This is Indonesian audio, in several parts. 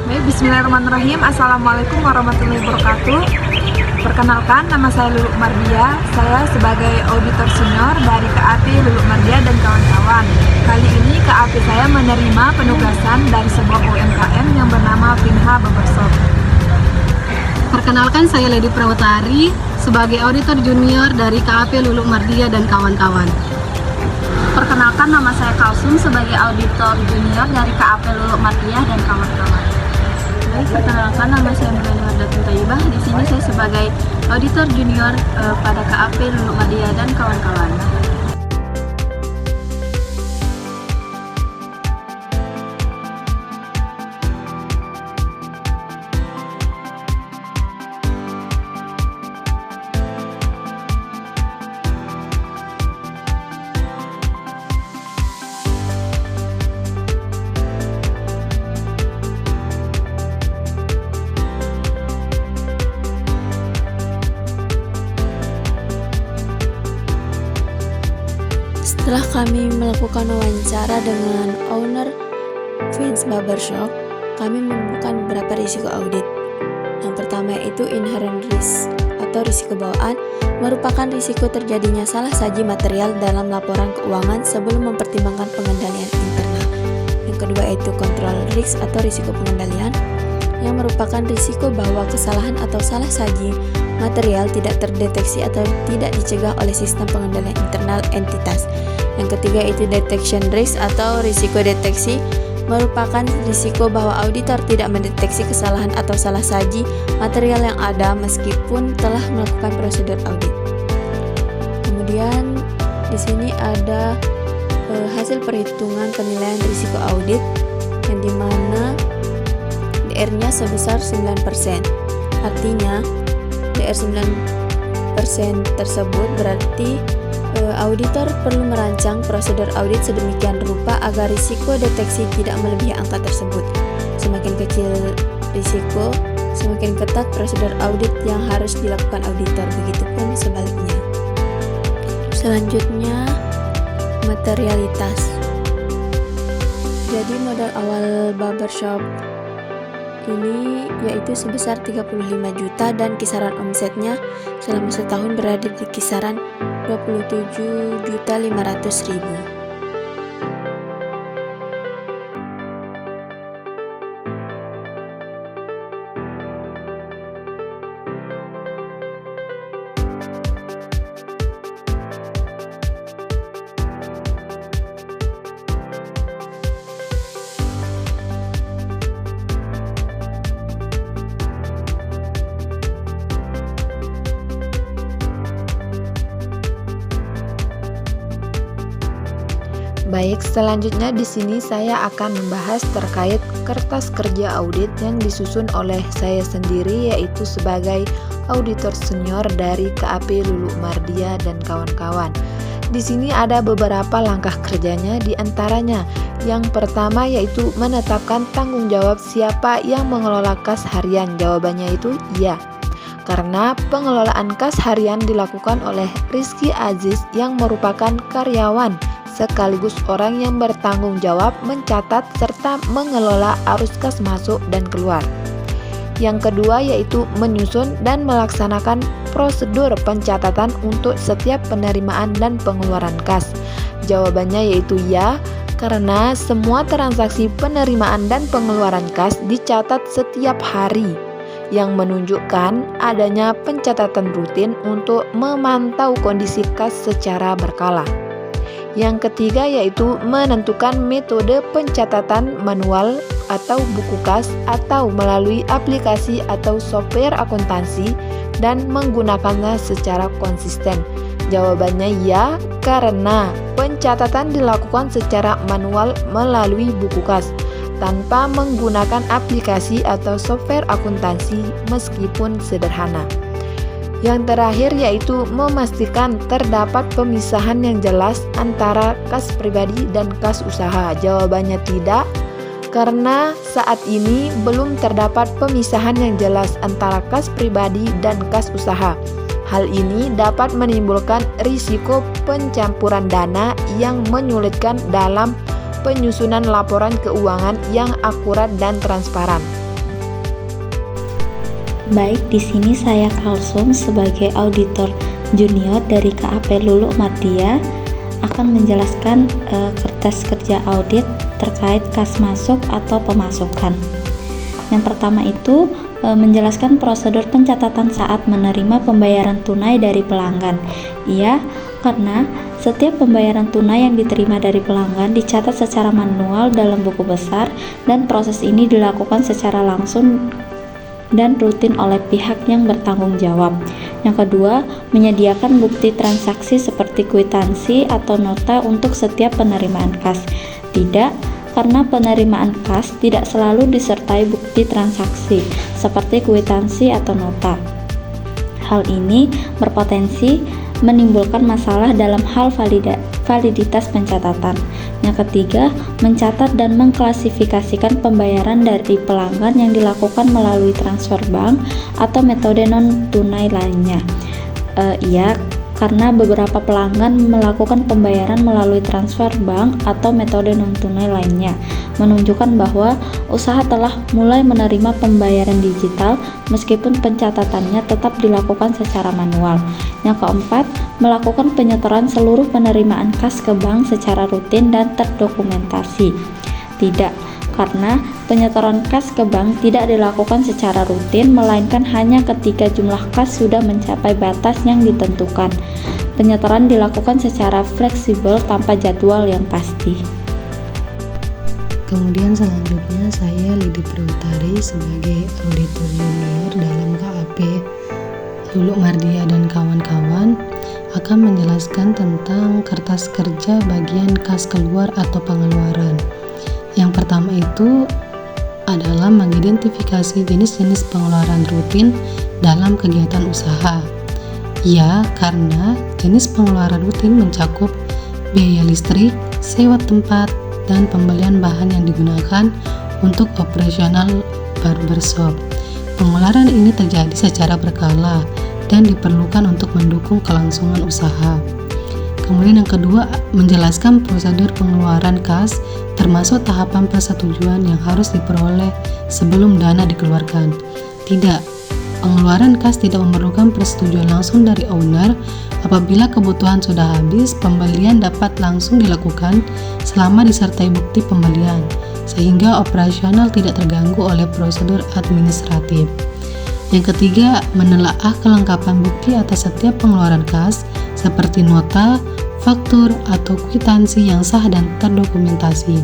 Baik, bismillahirrahmanirrahim. Assalamualaikum warahmatullahi wabarakatuh. Perkenalkan, nama saya Luluk Mardia. Saya sebagai auditor senior dari KAP Luluk Mardia dan kawan-kawan. Kali ini KAP saya menerima penugasan dari sebuah UMKM yang bernama Finha Barbershop. Perkenalkan, saya Lady Prawatari sebagai auditor junior dari KAP Luluk Mardia dan kawan-kawan. Perkenalkan, nama saya Kalsum sebagai auditor junior dari KAP Luluk Mardia dan kawan-kawan. Baik, perkenalkan, nama saya Melani Wardatun Taibah. Di sini saya sebagai auditor junior pada KAP Luluk Mardia dan kawan-kawan. Setelah kami melakukan wawancara dengan owner Finha Barbershop, kami menemukan beberapa risiko audit. Yang pertama yaitu inherent risk atau risiko bawaan, merupakan risiko terjadinya salah saji material dalam laporan keuangan sebelum mempertimbangkan pengendalian internal. Yang kedua yaitu control risk atau risiko pengendalian, yang merupakan risiko bahwa kesalahan atau salah saji material tidak terdeteksi atau tidak dicegah oleh sistem pengendalian internal entitas. Yang ketiga itu detection risk atau risiko deteksi, merupakan risiko bahwa auditor tidak mendeteksi kesalahan atau salah saji material yang ada meskipun telah melakukan prosedur audit. Kemudian di sini ada hasil perhitungan penilaian risiko audit yang dimana DR-nya sebesar 9%. Artinya DR 9% tersebut berarti auditor perlu merancang prosedur audit sedemikian rupa agar risiko deteksi tidak melebihi angka tersebut. Semakin kecil risiko, semakin ketat prosedur audit yang harus dilakukan auditor, begitupun sebaliknya. Selanjutnya, materialitas. Jadi modal awal barbershop ini yaitu sebesar 35 juta dan kisaran omsetnya selama setahun berada di kisaran 27.500.000. Baik, selanjutnya di sini saya akan membahas terkait kertas kerja audit yang disusun oleh saya sendiri, yaitu sebagai auditor senior dari KAP Luluk Mardia dan kawan-kawan. Di sini ada beberapa langkah kerjanya, di antaranya yang pertama yaitu menetapkan tanggung jawab siapa yang mengelola kas harian. Jawabannya itu iya. Karena pengelolaan kas harian dilakukan oleh Rizky Aziz yang merupakan karyawan sekaligus orang yang bertanggung jawab mencatat serta mengelola arus kas masuk dan keluar. Yang kedua yaitu menyusun dan melaksanakan prosedur pencatatan untuk setiap penerimaan dan pengeluaran kas. Jawabannya yaitu ya, karena semua transaksi penerimaan dan pengeluaran kas dicatat setiap hari, yang menunjukkan adanya pencatatan rutin untuk memantau kondisi kas secara berkala. Yang ketiga yaitu menentukan metode pencatatan manual atau buku kas atau melalui aplikasi atau software akuntansi dan menggunakannya secara konsisten. Jawabannya ya, karena pencatatan dilakukan secara manual melalui buku kas tanpa menggunakan aplikasi atau software akuntansi meskipun sederhana. Yang terakhir yaitu memastikan terdapat pemisahan yang jelas antara kas pribadi dan kas usaha. Jawabannya tidak, karena saat ini belum terdapat pemisahan yang jelas antara kas pribadi dan kas usaha. Hal ini dapat menimbulkan risiko pencampuran dana yang menyulitkan dalam penyusunan laporan keuangan yang akurat dan transparan. Baik, di sini saya Kalsum sebagai auditor junior dari KAP Luluk Mardia akan menjelaskan kertas kerja audit terkait kas masuk atau pemasukan. Yang pertama itu menjelaskan prosedur pencatatan saat menerima pembayaran tunai dari pelanggan. Iya, karena setiap pembayaran tunai yang diterima dari pelanggan dicatat secara manual dalam buku besar dan proses ini dilakukan secara langsung dan rutin oleh pihak yang bertanggung jawab. Yang kedua, menyediakan bukti transaksi seperti kwitansi atau nota untuk setiap penerimaan kas. Tidak, karena penerimaan kas tidak selalu disertai bukti transaksi seperti kwitansi atau nota. Hal ini berpotensi menimbulkan masalah dalam hal validitas pencatatan. Yang ketiga, mencatat dan mengklasifikasikan pembayaran dari pelanggan yang dilakukan melalui transfer bank atau metode non-tunai lainnya. Iya, karena beberapa pelanggan melakukan pembayaran melalui transfer bank atau metode non-tunai lainnya, menunjukkan bahwa usaha telah mulai menerima pembayaran digital meskipun pencatatannya tetap dilakukan secara manual. Yang keempat, melakukan penyetoran seluruh penerimaan kas ke bank secara rutin dan terdokumentasi. Tidak, karena penyetoran kas ke bank tidak dilakukan secara rutin, melainkan hanya ketika jumlah kas sudah mencapai batas yang ditentukan. Penyetoran dilakukan secara fleksibel tanpa jadwal yang pasti. Kemudian selanjutnya saya Lidi Priutari sebagai auditor junior dalam KAP Luluk Mardia dan kawan-kawan akan menjelaskan tentang kertas kerja bagian kas keluar atau pengeluaran. Yang pertama itu adalah mengidentifikasi jenis-jenis pengeluaran rutin dalam kegiatan usaha. Ya, karena jenis pengeluaran rutin mencakup biaya listrik, sewa tempat, dan pembelian bahan yang digunakan untuk operasional barbershop. Pengeluaran ini terjadi secara berkala dan diperlukan untuk mendukung kelangsungan usaha. Kemudian yang kedua, menjelaskan prosedur pengeluaran kas termasuk tahapan persetujuan yang harus diperoleh sebelum dana dikeluarkan. Tidak, pengeluaran kas tidak memerlukan persetujuan langsung dari owner. Apabila kebutuhan sudah habis, pembelian dapat langsung dilakukan selama disertai bukti pembelian, sehingga operasional tidak terganggu oleh prosedur administratif. Yang ketiga, menelaah kelengkapan bukti atas setiap pengeluaran kas seperti nota, faktur, atau kwitansi yang sah dan terdokumentasi.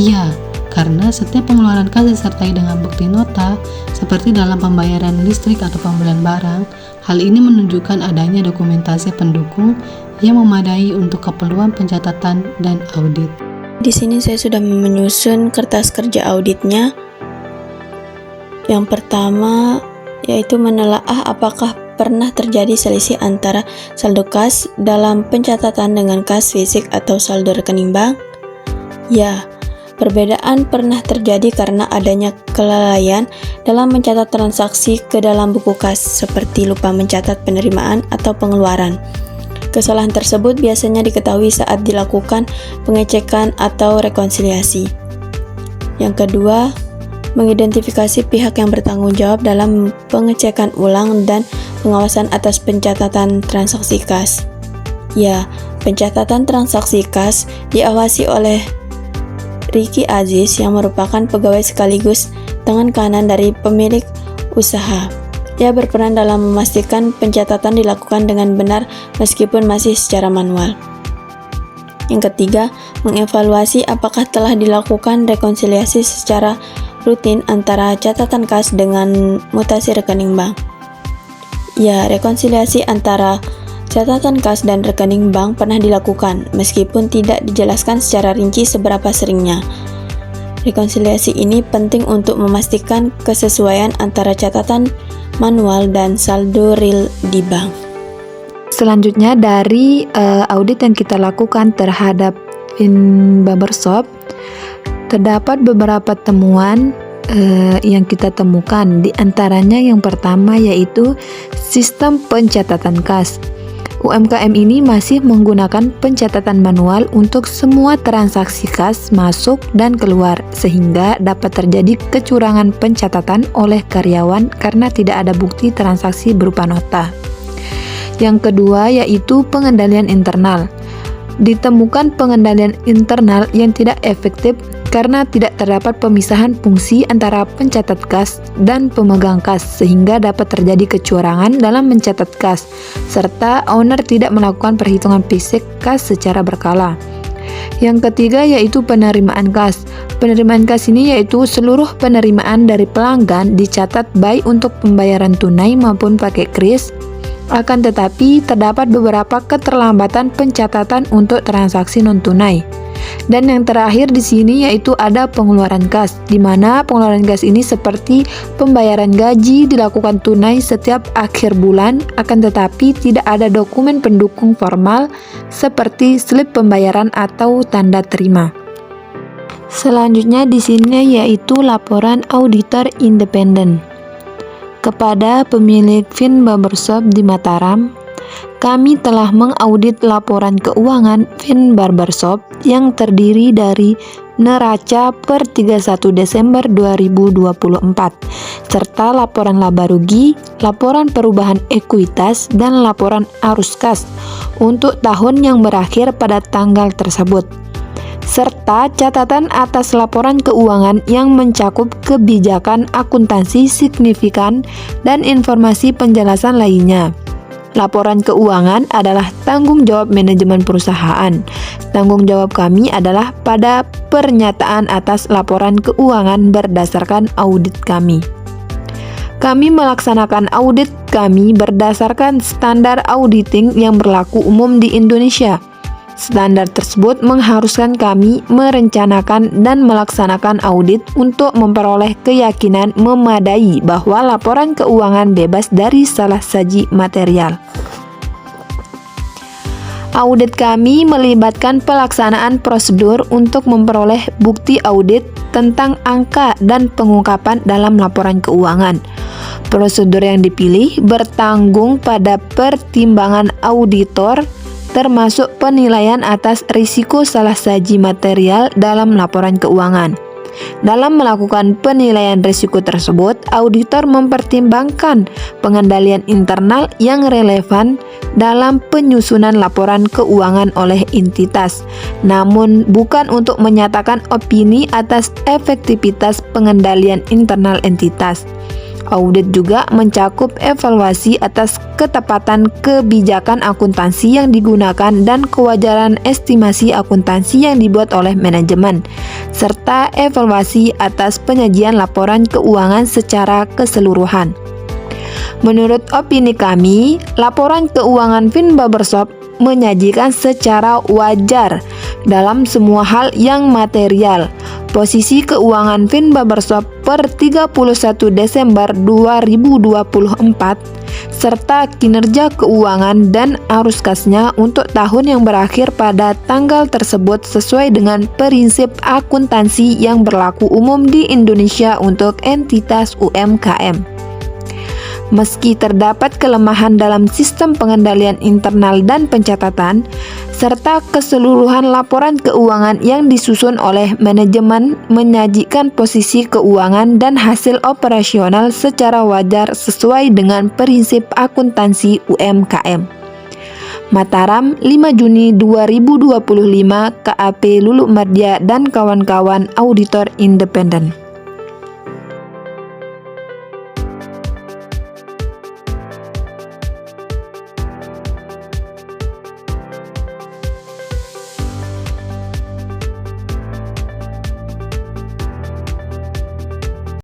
Iya, karena setiap pengeluaran kas disertai dengan bukti nota seperti dalam pembayaran listrik atau pembelian barang. Hal ini menunjukkan adanya dokumentasi pendukung yang memadai untuk keperluan pencatatan dan audit. Di sini saya sudah menyusun kertas kerja auditnya. Yang pertama yaitu menelaah apakah pernah terjadi selisih antara saldo kas dalam pencatatan dengan kas fisik atau saldo rekening bank. Ya, perbedaan pernah terjadi karena adanya kelalaian dalam mencatat transaksi ke dalam buku kas, seperti lupa mencatat penerimaan atau pengeluaran. Kesalahan tersebut biasanya diketahui saat dilakukan pengecekan atau rekonsiliasi. Yang kedua, mengidentifikasi pihak yang bertanggung jawab dalam pengecekan ulang dan pengawasan atas pencatatan transaksi kas. Ya, pencatatan transaksi kas diawasi oleh Ricky Aziz yang merupakan pegawai sekaligus tangan kanan dari pemilik usaha. Ia berperan dalam memastikan pencatatan dilakukan dengan benar meskipun masih secara manual. Yang ketiga, mengevaluasi apakah telah dilakukan rekonsiliasi secara rutin antara catatan kas dengan mutasi rekening bank. Ya, rekonsiliasi antara catatan kas dan rekening bank pernah dilakukan, meskipun tidak dijelaskan secara rinci seberapa seringnya. Rekonsiliasi ini penting untuk memastikan kesesuaian antara catatan manual dan saldo real di bank. Selanjutnya dari audit yang kita lakukan terhadap barbershop, terdapat beberapa temuan yang kita temukan. Di antaranya yang pertama yaitu sistem pencatatan kas. UMKM ini masih menggunakan pencatatan manual untuk semua transaksi kas masuk dan keluar, sehingga dapat terjadi kecurangan pencatatan oleh karyawan karena tidak ada bukti transaksi berupa nota. Yang kedua yaitu pengendalian internal. Ditemukan pengendalian internal yang tidak efektif karena tidak terdapat pemisahan fungsi antara pencatat kas dan pemegang kas, sehingga dapat terjadi kecurangan dalam mencatat kas, serta owner tidak melakukan perhitungan fisik kas secara berkala. Yang ketiga yaitu penerimaan kas. Penerimaan kas ini yaitu seluruh penerimaan dari pelanggan dicatat baik untuk pembayaran tunai maupun pakai kris. Akan tetapi terdapat beberapa keterlambatan pencatatan untuk transaksi non-tunai. Dan yang terakhir di sini yaitu ada pengeluaran kas, di mana pengeluaran kas ini seperti pembayaran gaji dilakukan tunai setiap akhir bulan, akan tetapi tidak ada dokumen pendukung formal seperti slip pembayaran atau tanda terima. Selanjutnya di sini yaitu laporan auditor independen. Kepada pemilik Vin Barbershop di Mataram, kami telah mengaudit laporan keuangan Vin Barbershop yang terdiri dari neraca per 31 Desember 2024, serta laporan laba rugi, laporan perubahan ekuitas, dan laporan arus kas untuk tahun yang berakhir pada tanggal tersebut, serta catatan atas laporan keuangan yang mencakup kebijakan akuntansi signifikan dan informasi penjelasan lainnya. Laporan keuangan adalah tanggung jawab manajemen perusahaan. Tanggung jawab kami adalah pada pernyataan atas laporan keuangan berdasarkan audit kami. Kami melaksanakan audit kami berdasarkan standar auditing yang berlaku umum di Indonesia. Standar tersebut mengharuskan kami merencanakan dan melaksanakan audit untuk memperoleh keyakinan memadai bahwa laporan keuangan bebas dari salah saji material. Audit kami melibatkan pelaksanaan prosedur untuk memperoleh bukti audit tentang angka dan pengungkapan dalam laporan keuangan. Prosedur yang dipilih bertanggung pada pertimbangan auditor, termasuk penilaian atas risiko salah saji material dalam laporan keuangan. Dalam melakukan penilaian risiko tersebut, auditor mempertimbangkan pengendalian internal yang relevan dalam penyusunan laporan keuangan oleh entitas, namun bukan untuk menyatakan opini atas efektivitas pengendalian internal entitas. Audit juga mencakup evaluasi atas ketepatan kebijakan akuntansi yang digunakan dan kewajaran estimasi akuntansi yang dibuat oleh manajemen, serta evaluasi atas penyajian laporan keuangan secara keseluruhan. Menurut opini kami, laporan keuangan Vin Barbershop menyajikan secara wajar dalam semua hal yang material. Posisi keuangan Vin Barbershop per 31 Desember 2024 serta kinerja keuangan dan arus kasnya untuk tahun yang berakhir pada tanggal tersebut sesuai dengan prinsip akuntansi yang berlaku umum di Indonesia untuk entitas UMKM. Meski terdapat kelemahan dalam sistem pengendalian internal dan pencatatan, serta keseluruhan laporan keuangan yang disusun oleh manajemen menyajikan posisi keuangan dan hasil operasional secara wajar sesuai dengan prinsip akuntansi UMKM. Mataram, 5 Juni 2025, KAP Lulu Mardia dan kawan-kawan auditor independen.